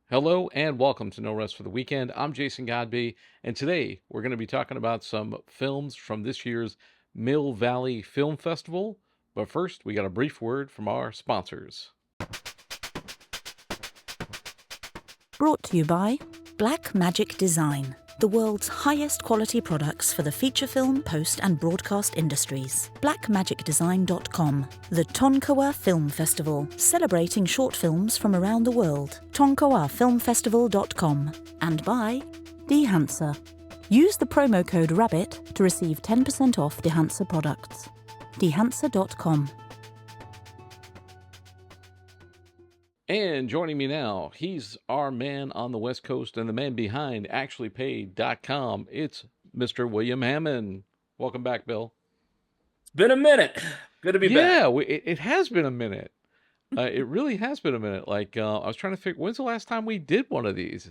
Hello and welcome to No Rest for the Weekend. I'm Jason Godbey, and today we're going to be talking about some films from this year's Mill Valley Film Festival. But first, we got a brief word from our sponsors. Brought to you by BlackMagic Design, the world's highest quality products for the feature film, post and broadcast industries. BlackMagicDesign.com, the Tonkawa Film Festival, celebrating short films from around the world. Tonkawafilmfestival.com. And by Dehancer. Use the promo code RABBIT to receive 10% off Dehancer products. Dehancer.com. And joining me now, he's our man on the West Coast and the man behind actuallypaid.com. It's Mr. William Hammon. Welcome back, Bill. It's been a minute. Good to be back. Yeah, it has been a minute. It really has been a minute. I was trying to figure, when's the last time we did one of these?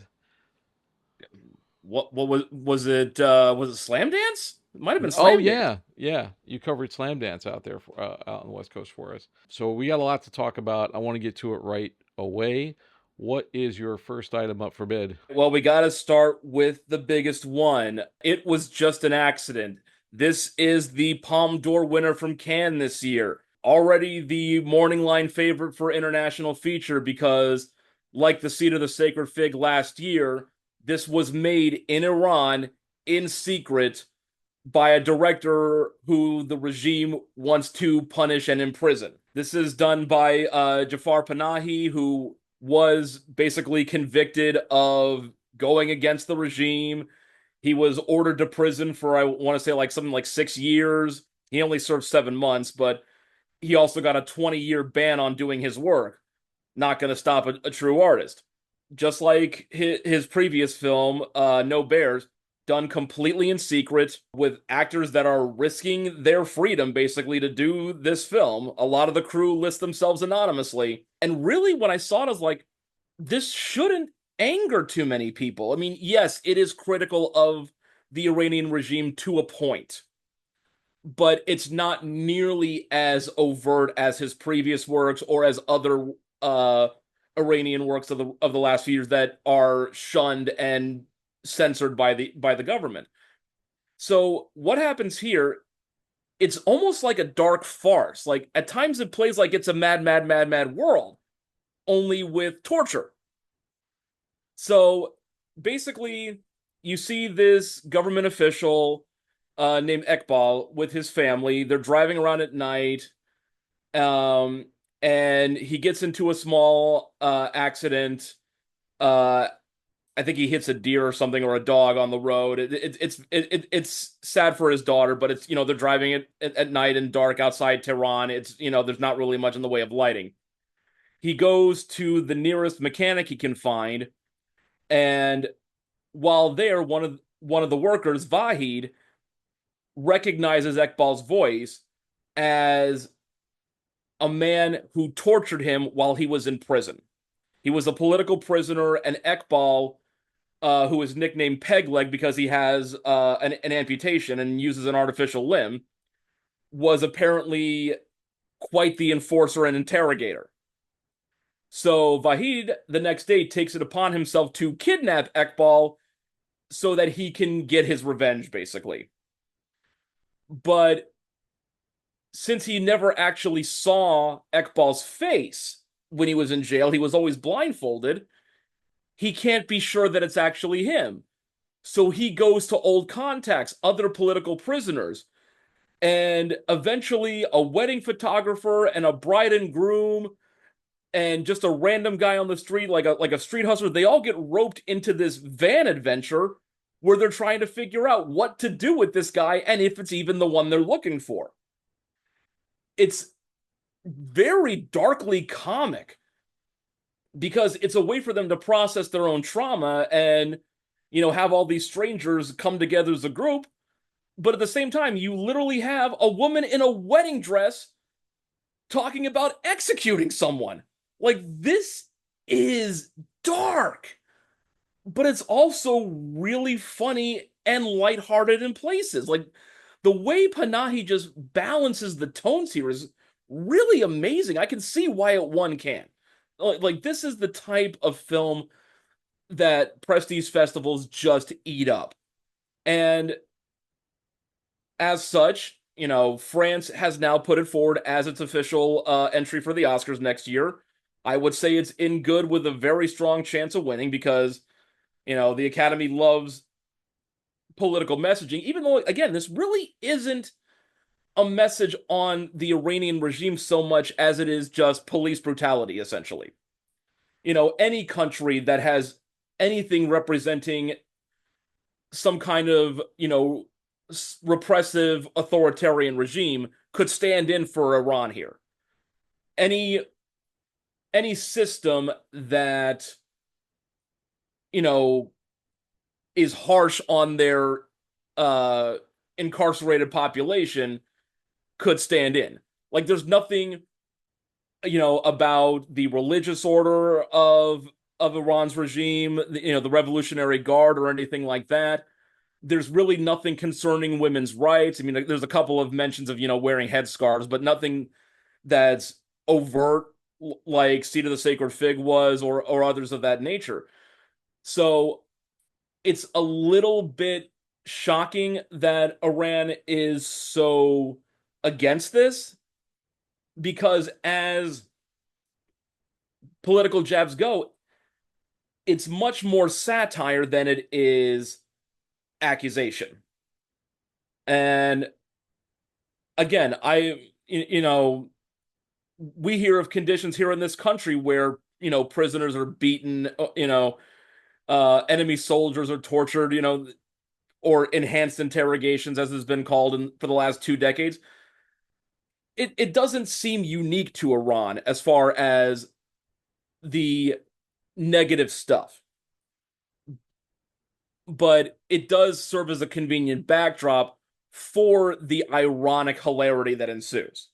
What was it? Was it Slam Dance? It might have been Slam Oh Dance. yeah. You covered Slam Dance out there out on the West Coast for us. So we got a lot to talk about. I want to get to it right away. What is your first item up for bid? Well, we got to start with the biggest one. It was just an accident. This is the Palme d'Or winner from Cannes this year. Already the morning line favorite for international feature because, like The Seed of the Sacred Fig last year, this was made in Iran in secret by a director who the regime wants to punish and imprison. This is done by Jafar Panahi, who was basically convicted of going against the regime. He was ordered to prison for, I want to say, something like 6 years. He only served 7 months, but he also got a 20-year ban on doing his work. Not going to stop a true artist. Just like his previous film, No Bears, done completely in secret with actors that are risking their freedom basically to do this film. A lot of the crew list themselves anonymously. And really, when I saw it, I was like, this shouldn't anger too many people. I mean, yes, it is critical of the Iranian regime to a point, but it's not nearly as overt as his previous works or as other Iranian works of the last few years that are shunned and censored by the government. So what happens here? It's almost like a dark farce. Like at times it plays like it's a mad world, only with torture. So basically, you see this government official named Ekbal with his family. They're driving around at night, and he gets into a small accident. I think he hits a deer or something or a dog on the road. It's sad for his daughter, but it's they're driving it at night and dark outside Tehran. It's there's not really much in the way of lighting. He goes to the nearest mechanic he can find, and while there, one of the workers, Vahid, recognizes Ekbal's voice as a man who tortured him while he was in prison. He was a political prisoner, and Ekbal, who is nicknamed Pegleg because he has an amputation and uses an artificial limb, was apparently quite the enforcer and interrogator. So Vahid, the next day, takes it upon himself to kidnap Ekbal so that he can get his revenge, basically. But since he never actually saw Ekbal's face when he was in jail, he was always blindfolded, he can't be sure that it's actually him. So he goes to old contacts, other political prisoners, and eventually a wedding photographer and a bride and groom and just a random guy on the street, like a street hustler, they all get roped into this van adventure where they're trying to figure out what to do with this guy and if it's even the one they're looking for. It's very darkly comic because it's a way for them to process their own trauma and, have all these strangers come together as a group. But at the same time, you literally have a woman in a wedding dress talking about executing someone. Like, this is dark, but it's also really funny and lighthearted in places. Like, the way Panahi just balances the tones here is really amazing. I can see why it won Cannes. Like, this is the type of film that prestige festivals just eat up. And as such, France has now put it forward as its official entry for the Oscars next year. I would say it's in good with a very strong chance of winning because, the Academy loves political messaging, even though, again, this really isn't a message on the Iranian regime so much as it is just police brutality, essentially. Any country that has anything representing some kind of, repressive authoritarian regime could stand in for Iran here. Any any system that, you know, is harsh on their uh incarcerated population could stand in. Like there's nothing, about the religious order of Iran's regime, the Revolutionary Guard or anything like that. There's really nothing concerning women's rights. I mean, like, there's a couple of mentions of, wearing headscarves, but nothing that's overt like Seat of the Sacred Fig was or others of that nature. So it's a little bit shocking that Iran is so against this because as political jabs go, it's much more satire than it is accusation. And again, we hear of conditions here in this country where, prisoners are beaten, enemy soldiers are tortured, or enhanced interrogations, as has been called for the last 2 decades. It doesn't seem unique to Iran as far as the negative stuff, but it does serve as a convenient backdrop for the ironic hilarity that ensues.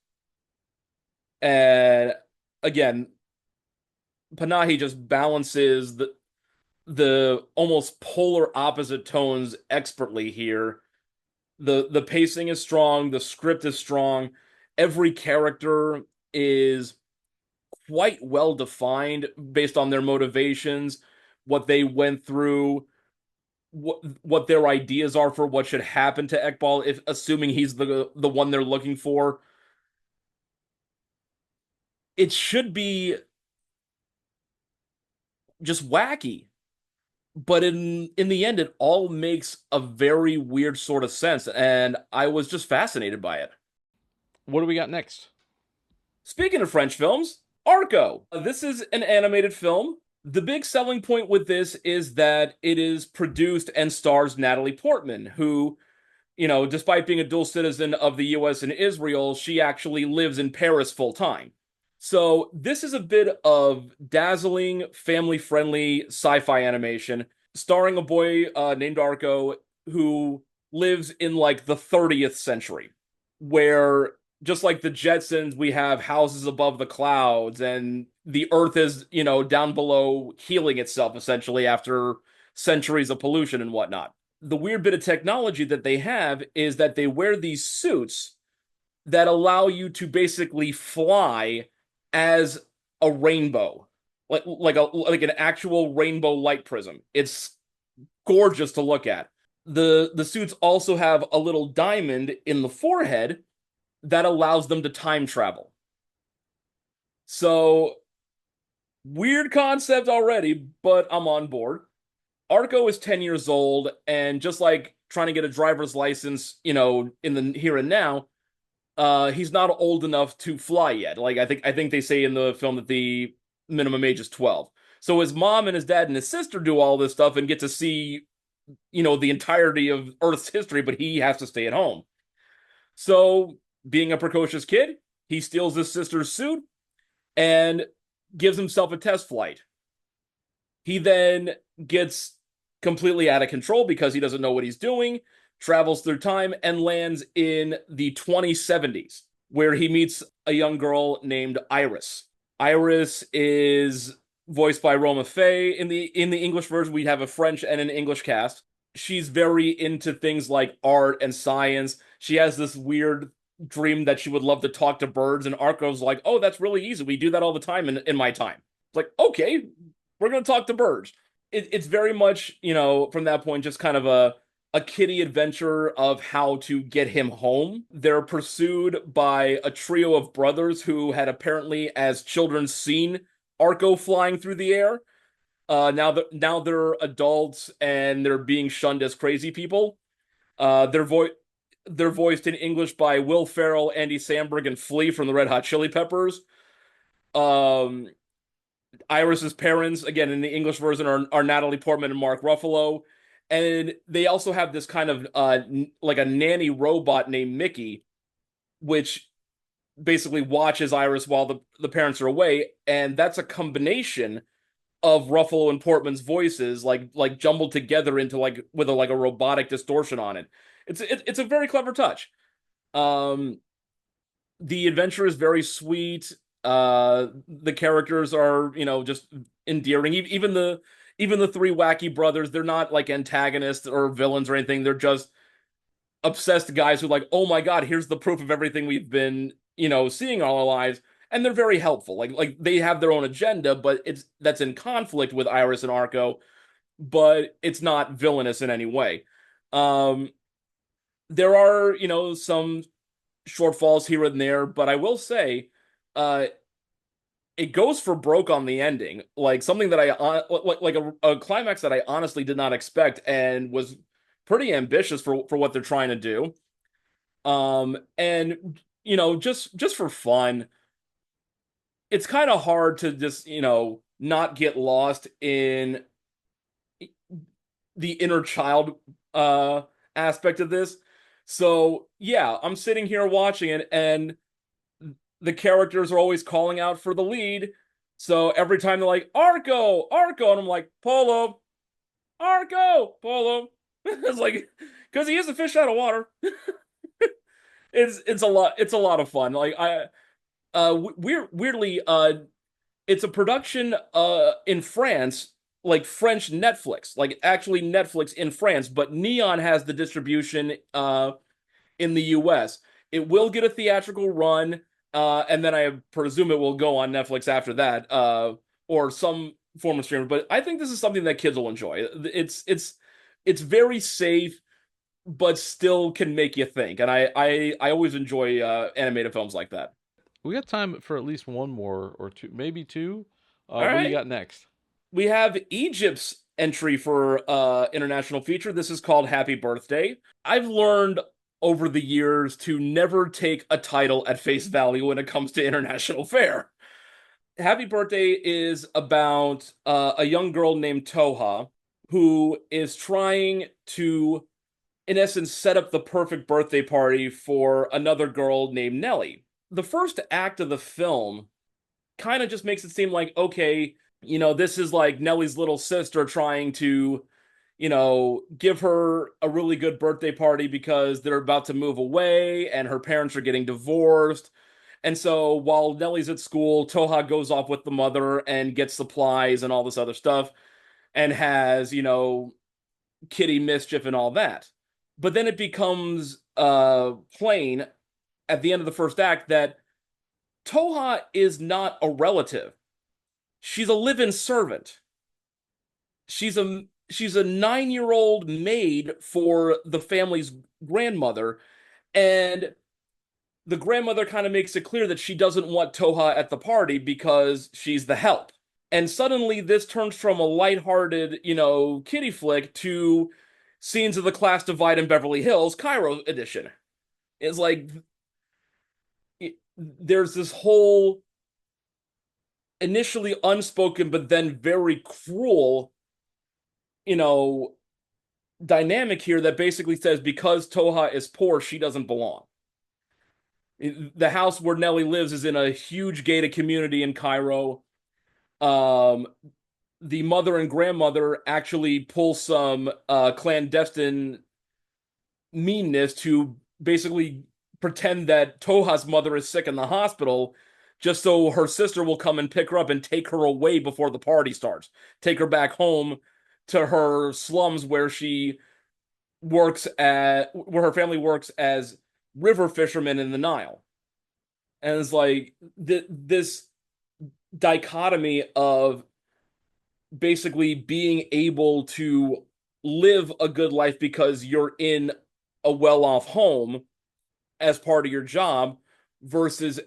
And again, Panahi just balances the almost polar opposite tones expertly here. The pacing is strong, the script is strong, every character is quite well defined based on their motivations, what they went through, what their ideas are for what should happen to Ekbal, if assuming he's the one they're looking for. It should be just wacky, but in the end, it all makes a very weird sort of sense, and I was just fascinated by it. What do we got next? Speaking of French films, Arco. This is an animated film. The big selling point with this is that it is produced and stars Natalie Portman, who, despite being a dual citizen of the US and Israel, she actually lives in Paris full time. So this is a bit of dazzling, family-friendly sci-fi animation starring a boy named Arco who lives in like the 30th century, where just like the Jetsons, we have houses above the clouds, and the Earth is, down below healing itself essentially after centuries of pollution and whatnot. The weird bit of technology that they have is that they wear these suits that allow you to basically fly as a rainbow, like an actual rainbow light prism. It's gorgeous to look at. The suits also have a little diamond in the forehead that allows them to time travel. So weird concept already, but I'm on board. Arco is 10 years old, and just like trying to get a driver's license, in the here and now, he's not old enough to fly yet. Like I think they say in the film that the minimum age is 12. So his mom and his dad and his sister do all this stuff and get to see, the entirety of Earth's history, but he has to stay at home. So, being a precocious kid, he steals his sister's suit and gives himself a test flight. He then gets completely out of control because he doesn't know what he's doing, travels through time, and lands in the 2070s, where he meets a young girl named Iris. Iris is voiced by Roma Faye. In the English version, we have a French and an English cast. She's very into things like art and science. She has this weird dream that she would love to talk to birds, and Arco's like, oh, that's really easy. We do that all the time in my time. It's like, okay, we're going to talk to birds. it's very much, from that point, just kind of a kiddie adventure of how to get him home. They're pursued by a trio of brothers who had apparently, as children, seen Arco flying through the air. Now they're adults and they're being shunned as crazy people. They're voiced in English by Will Ferrell, Andy Samberg, and Flea from the Red Hot Chili Peppers. Um, Iris's parents, again in the English version, are Natalie Portman and Mark Ruffalo, and they also have this kind of like a nanny robot named Mickey, which basically watches Iris while the parents are away, and that's a combination of Ruffalo and Portman's voices, like jumbled together into like with a robotic distortion on it. It's a very clever touch. Um, the adventure is very sweet. The characters are, just endearing. Even the three wacky brothers, they're not like antagonists or villains or anything. They're just obsessed guys who like, oh my God, here's the proof of everything we've been, seeing all our lives. And they're very helpful. Like they have their own agenda, but that's in conflict with Iris and Arco, but it's not villainous in any way. Um, there are, some shortfalls here and there, but I will say, uh, it goes for broke on the ending, like something that like a climax that I honestly did not expect and was pretty ambitious for what they're trying to do. And just for fun, it's kind of hard to just not get lost in the inner child aspect of this. So yeah, I'm sitting here watching it, and the characters are always calling out for the lead. So every time they're like, Arco, Arco, and I'm like, Polo, Arco, Polo. It's like, because he is a fish out of water. It's a lot of fun. Like weirdly, it's a production in France, like French Netflix, like actually Netflix in France, but Neon has the distribution in the US. It will get a theatrical run, and then I presume it will go on Netflix after that, or some form of streaming. But I think this is something that kids will enjoy. It's very safe, but still can make you think. And I always enjoy animated films like that. We got time for at least one more or two, maybe two. All What do you right, got next? we have Egypt's entry for international feature. This is called Happy Birthday. I've learned over the years to never take a title at face value when it comes to international fare. Happy Birthday is about a young girl named Toha who is trying to, in essence, set up the perfect birthday party for another girl named Nellie. The first act of the film kind of just makes it seem like, okay, this is like Nellie's little sister trying to, give her a really good birthday party because they're about to move away and her parents are getting divorced. And so while Nellie's at school, Toha goes off with the mother and gets supplies and all this other stuff and has, kitty mischief and all that. But then it becomes plain at the end of the first act that Toha is not a relative. She's a live-in servant. She's a 9-year-old maid for the family's grandmother, and the grandmother kind of makes it clear that she doesn't want Toha at the party because she's the help. And suddenly this turns from a lighthearted, kiddie flick to scenes of the class divide in Beverly Hills, Cairo edition. It's like there's this whole initially unspoken but then very cruel, you know, dynamic here that basically says because Toha is poor, she doesn't belong. The house where Nellie lives is in a huge gated community in Cairo. Um, the mother and grandmother actually pull some clandestine meanness to basically pretend that Toha's mother is sick in the hospital just so her sister will come and pick her up and take her away before the party starts. Take her back home to her slums where her family works as river fishermen in the Nile. And it's like this dichotomy of basically being able to live a good life because you're in a well-off home as part of your job versus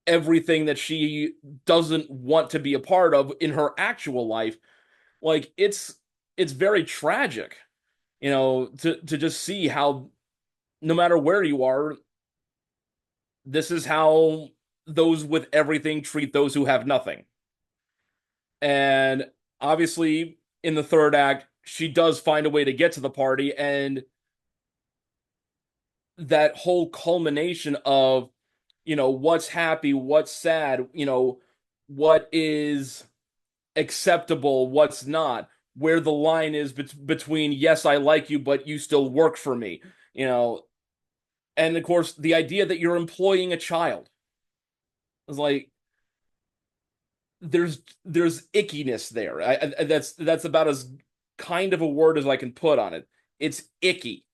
everything that she doesn't want to be a part of in her actual life. Like it's very tragic, to just see how no matter where you are, this is how those with everything treat those who have nothing. And obviously, in the third act, she does find a way to get to the party, and that whole culmination of, what's happy, what's sad, what is acceptable, what's not, where the line is between, yes, I like you, but you still work for me, you know, and of course, the idea that you're employing a child is like, there's ickiness there. That's about as kind of a word as I can put on it. It's icky,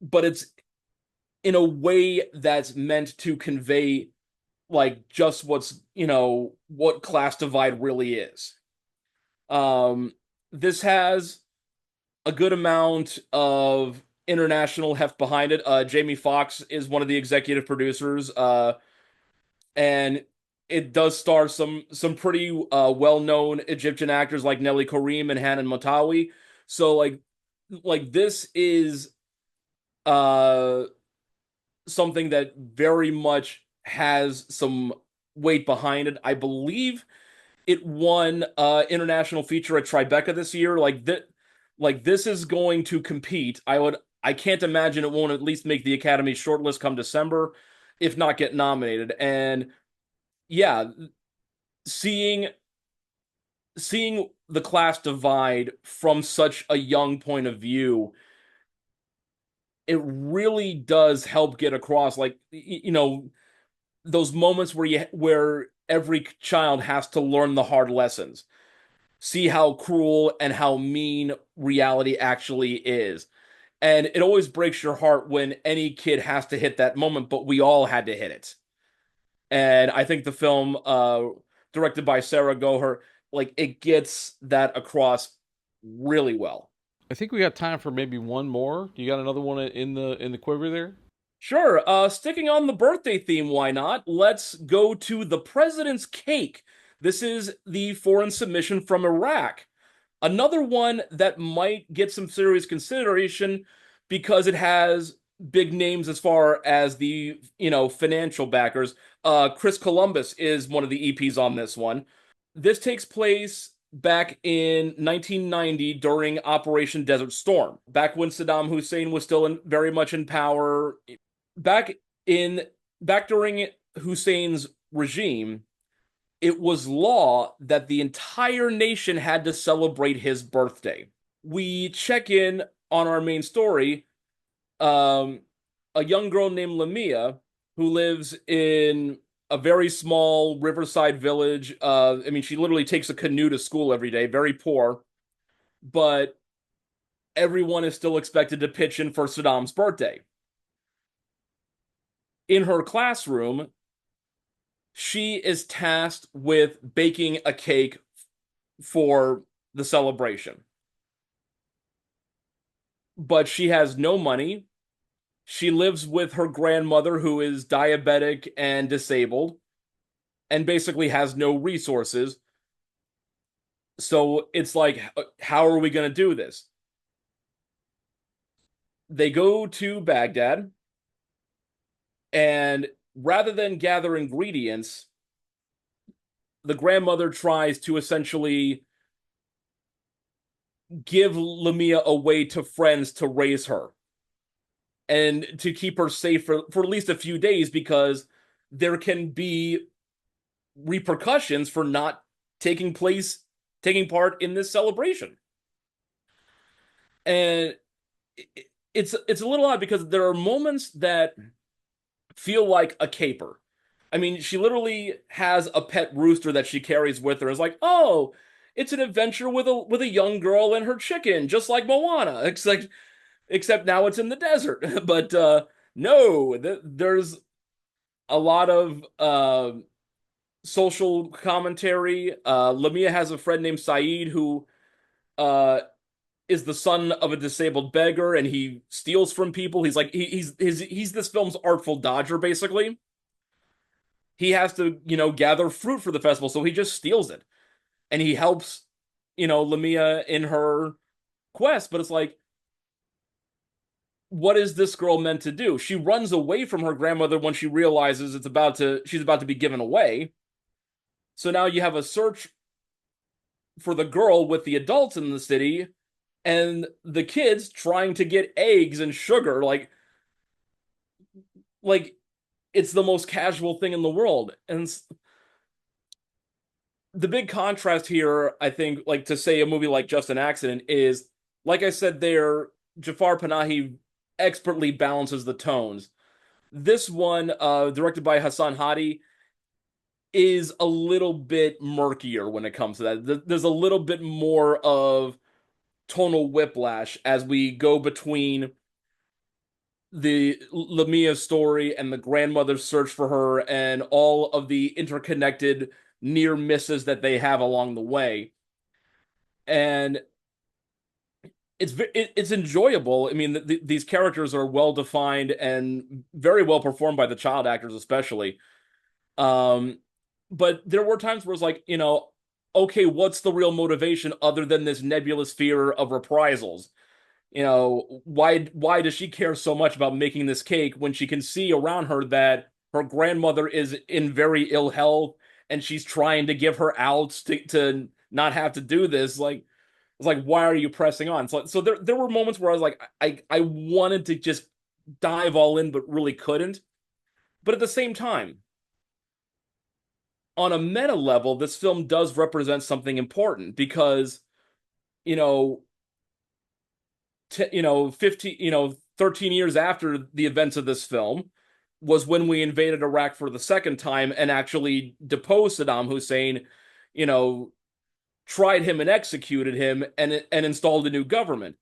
but it's in a way that's meant to convey like just what class divide really is. Um, this has a good amount of international heft behind it. Jamie Foxx is one of the executive producers, and it does star some pretty well-known Egyptian actors like Nelly Karim and Hanan Motawi. So like this is uh something that very much has some weight behind it. I believe it won international feature at Tribeca this year. Like this is going to compete. I can't imagine it won't at least make the Academy shortlist come December, if not get nominated. And yeah, seeing seeing the class divide from such a young point of view, it really does help get across like those moments where every child has to learn the hard lessons, see how cruel and how mean reality actually is. And it always breaks your heart when any kid has to hit that moment, but we all had to hit it. And I think the film, directed by Sarah Goher, like it gets that across really well. I think we got time for maybe one more. You got another one in the quiver there? Sure, sticking on the birthday theme, why not? Let's go to The President's Cake. This is the foreign submission from Iraq. Another one that might get some serious consideration because it has big names as far as the, financial backers. Chris Columbus is one of the EPs on this one. This takes place back in 1990 during Operation Desert Storm, back when Saddam Hussein was still very much in power. Back in back during Hussein's regime, it was law that the entire nation had to celebrate his birthday. We check in on our main story, um, a young girl named Lamia who lives in a very small riverside village. I mean, she literally takes a canoe to school every day, very poor, but everyone is still expected to pitch in for Saddam's birthday. In her classroom, she is tasked with baking a cake for the celebration. But she has no money. She lives with her grandmother, who is diabetic and disabled, and basically has no resources. So it's like, how are we going to do this? They go to Baghdad, and rather than gather ingredients, the grandmother tries to essentially give Lamia away to friends to raise her and to keep her safe for at least a few days because there can be repercussions for not taking part in this celebration. And it's a little odd because there are moments that feel like a caper. I mean, she literally has a pet rooster that she carries with her. It's like, oh, it's an adventure with a young girl and her chicken, just like Moana. Except now it's in the desert. But no, there's a lot of social commentary. Lamia has a friend named Saeed who uh is the son of a disabled beggar, and he steals from people. He's like he's this film's Artful Dodger, basically. He has to, gather fruit for the festival, so he just steals it. And he helps, Lamia in her quest, but it's like, what is this girl meant to do? She runs away from her grandmother when she realizes she's about to be given away. So now you have a search for the girl with the adults in the city and the kids trying to get eggs and sugar. Like it's the most casual thing in the world. And the big contrast here, I think, like to say a movie like Just an Accident is, like I said there, Jafar Panahi expertly balances the tones. This one, directed by Hassan Hadi, is a little bit murkier when it comes to that. There's a little bit more of tonal whiplash as we go between the Lamia story and the grandmother's search for her and all of the interconnected near misses that they have along the way. And it's enjoyable. I mean, these characters are well defined and very well performed by the child actors, especially. Um, but there were times where it's like, okay, what's the real motivation other than this nebulous fear of reprisals? Why does she care so much about making this cake when she can see around her that her grandmother is in very ill health and she's trying to give her outs to not have to do this? Like, it's like, why are you pressing on? So there were moments where I was like, I wanted to just dive all in, but really couldn't. But at the same time, on a meta level, this film does represent something important because, you know, 15, 13 years after the events of this film was when we invaded Iraq for the second time and actually deposed Saddam Hussein, you know, tried him and executed him and installed a new government.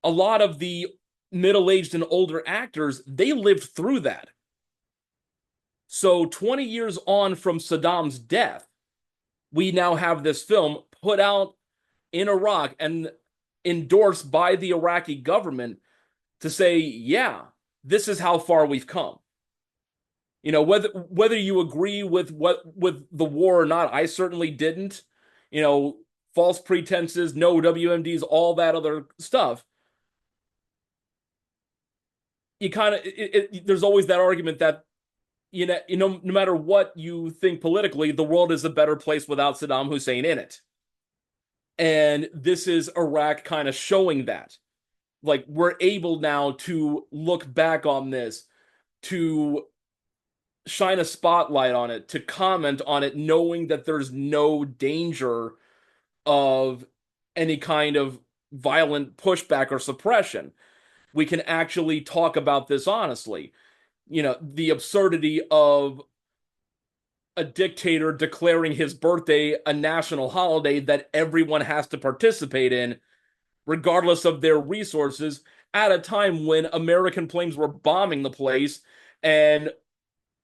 A lot of the middle-aged and older actors, they lived through that. So 20 years on from Saddam's death, we now have this film put out in Iraq and endorsed by the Iraqi government to say, yeah, this is how far we've come. Whether you agree with the war or not, I certainly didn't. You know, false pretenses, no WMDs, all that other stuff. You kind of there's always that argument that no matter what you think politically, the world is a better place without Saddam Hussein in it. And this is Iraq kind of showing that. Like, we're able now to look back on this, to shine a spotlight on it, to comment on it, knowing that there's no danger of any kind of violent pushback or suppression. We can actually talk about this honestly. The absurdity of a dictator declaring his birthday a national holiday that everyone has to participate in, regardless of their resources, at a time when American planes were bombing the place and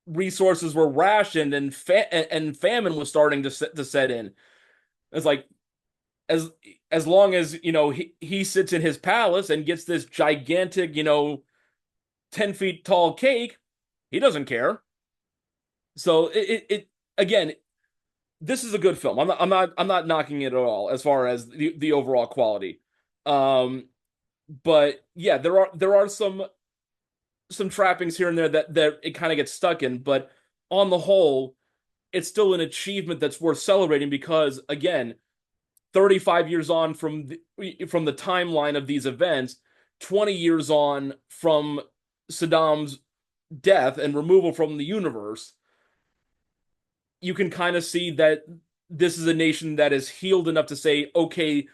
resources were rationed and famine was starting to set in. It's like, as long as he sits in his palace and gets this gigantic 10 feet tall cake, he doesn't care. So it again, this is a good film. I'm not knocking it at all as far as the overall quality. But yeah, there are some trappings here and there that it kind of gets stuck in, but on the whole, it's still an achievement that's worth celebrating because, again, 35 years on from the timeline of these events, 20 years on from Saddam's death and removal from the universe, you can kind of see that this is a nation that is healed enough to say, okay,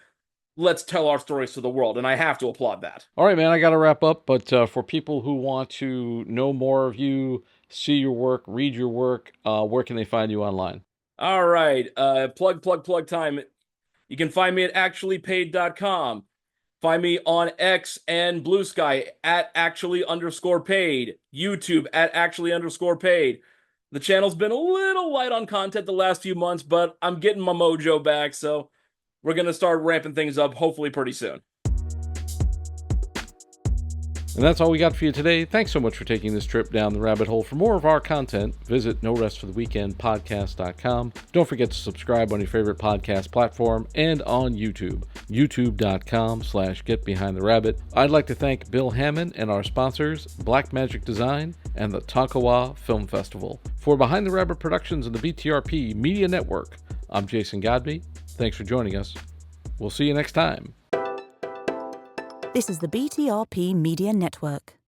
let's tell our stories to the world. And I have to applaud that. All right, man, I got to wrap up. But for people who want to know more of you, see your work, read your work, where can they find you online? All right. Plug time. You can find me at actuallypaid.com. Find me on X and Blue Sky at actually_paid. YouTube at actually_paid. The channel's been a little light on content the last few months, but I'm getting my mojo back, so we're going to start ramping things up hopefully pretty soon. And that's all we got for you today. Thanks so much for taking this trip down the rabbit hole. For more of our content, visit norestfortheweekendpodcast.com. Don't forget to subscribe on your favorite podcast platform and on YouTube, youtube.com/getbehindtherabbit. I'd like to thank Bill Hammon and our sponsors, BlackMagic Design and the Tonkawa Film Festival. For Behind the Rabbit Productions and the BTRP Media Network, I'm Jason Godbey. Thanks for joining us. We'll see you next time. This is the BTRP Media Network.